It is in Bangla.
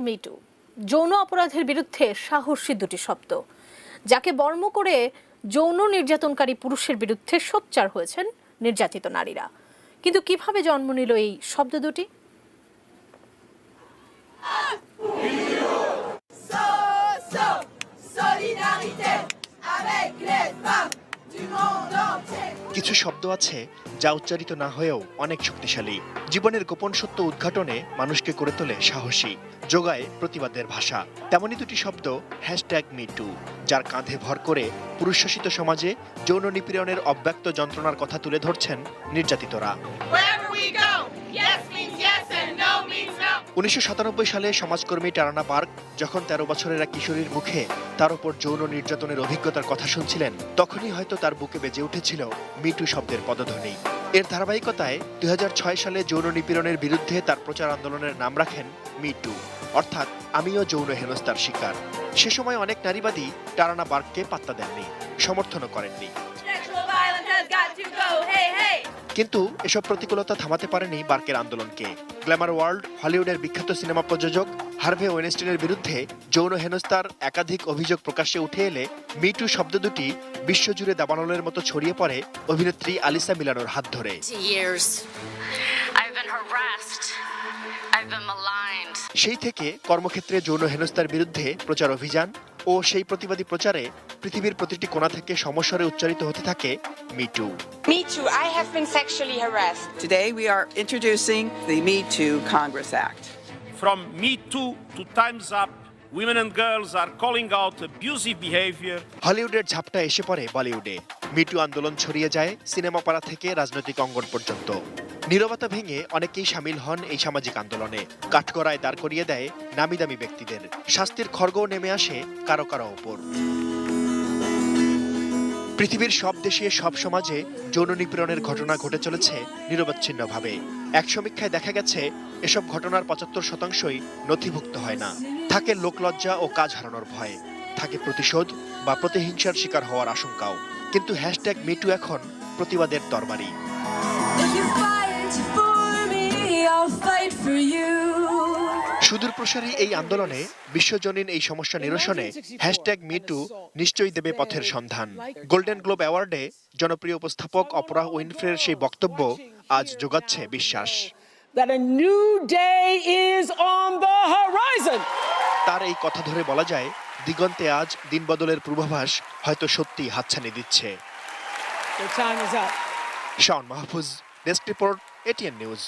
#মিটু যৌন অপরাধের বিরুদ্ধে সাহসী দুটি শব্দ, যাকে বর্ম করে যৌন নির্যাতনকারী পুরুষের বিরুদ্ধে সোচ্চার হয়েছেন নির্যাতিত নারীরা। কিন্তু কিভাবে জন্ম নিল এই শব্দ দুটি? কিছু শব্দ আছে যা উচ্চারিত না হয়েও অনেক শক্তিশালী। জীবনের গোপন সত্য উদ্ঘাটনে মানুষকে করে তোলে সাহসী, যোগায় প্রতিবাদের ভাষা। তেমনই দুটি শব্দ #মিটু, যার কাঁধে ভর করে পুরুষ শাসিত সমাজে যৌন নিপীড়নের অব্যক্ত যন্ত্রণার কথা তুলে ধরছেন নির্যাতিতরা। 1997 সালে সমাজকর্মী টারানা বার্গ যখন 13 বছরের এক কিশোরীর মুখে তার উপর যৌন নির্যাতনের অভিজ্ঞতার কথা শুনছিলেন, তখনই হয়তো তার বুকে বেজে উঠেছিল মিটু শব্দের পদধ্বনি। এর ধারাবাহিকতায় 2006 সালে যৌন নিপীড়নের বিরুদ্ধে তার প্রচার আন্দোলনের নাম রাখেন মিটু, অর্থাৎ আমিও যৌন হেনস্থার শিকার। সে সময় অনেক নারীবাদী টারানা বার্গকে পাত্তা দেননি, সমর্থনও করেননি। কিন্তু এসব প্রতিকূলতা থামাতে পারেনি বার্কের আন্দোলনকে। গ্ল্যামার ওয়ার্ল্ড হলিউডের বিখ্যাত সিনেমা প্রযোজক হার্ভে ওয়েনস্টাইনের বিরুদ্ধে যৌন হেনস্থার একাধিক অভিযোগ প্রকাশ্যে উঠে এলে মিটু শব্দ দুটি বিশ্বজুড়ে দাবানলের মতো ছড়িয়ে পড়ে অভিনেত্রী আলিসা মিলানোর হাত ধরে। সেই থেকে কর্মক্ষেত্রে যৌন হেনস্থার বিরুদ্ধে প্রচার অভিযান ও সেই প্রতিবাদী প্রচারে পৃথিবীর প্রতিটি কোণা থেকে সমস্বরে উচ্চারিত হতে থাকে me too. Me too. I have been sexually harassed. Today we are introducing the Me Too Congress Act. From Me Too to Time's Up, women and girls are calling out abusive behavior. হলিউডের ঝাপটা এসে পড়ে বলিউডে। মিটু আন্দোলন ছড়িয়ে যায় সিনেমা পাড়া থেকে রাজনৈতিক অঙ্গন পর্যন্ত। নীরবতা ভেঙে অনেকেই সামিল হন এই সামাজিক আন্দোলনে। কাঠগড়ায় দাঁড় করিয়ে দেয় নামি দামি ব্যক্তিদের। শাস্তির খড়গও নেমে আসে কারো কারো ওপর। পৃথিবীর সব দেশে সব সমাজে যৌন নিপীড়নের ঘটনা ঘটে চলেছে নিরবচ্ছিন্নভাবে। এক সমীক্ষায় দেখা গেছে এসব ঘটনার 75%ই নথিভুক্ত হয় না। থাকে লোকলজ্জা ও কাজ হারানোর ভয়, থাকে প্রতিশোধ বা প্রতিহিংসার শিকার হওয়ার আশঙ্কাও। কিন্তু #মিটু এখন প্রতিবাদের তরবারি। সুদূর প্রসারী এই আন্দোলনে বিশ্বজনীন এই সমস্যা নিরসনে #মিটু নিশ্চয়ই দেবে পথের সন্ধান। গোল্ডেন গ্লোব অ্যাওয়ার্ডে জনপ্রিয় উপস্থাপক অপরাহ উইনফ্রের সেই বক্তব্য আজ জোগাচ্ছে বিশ্বাস। তার এই কথা ধরে বলা যায়, দিগন্তে আজ দিনবদলের পূর্বাভাস হয়তো সত্যি হাতছানি দিচ্ছে। Shaon Mahfuz, desk report, ATN news.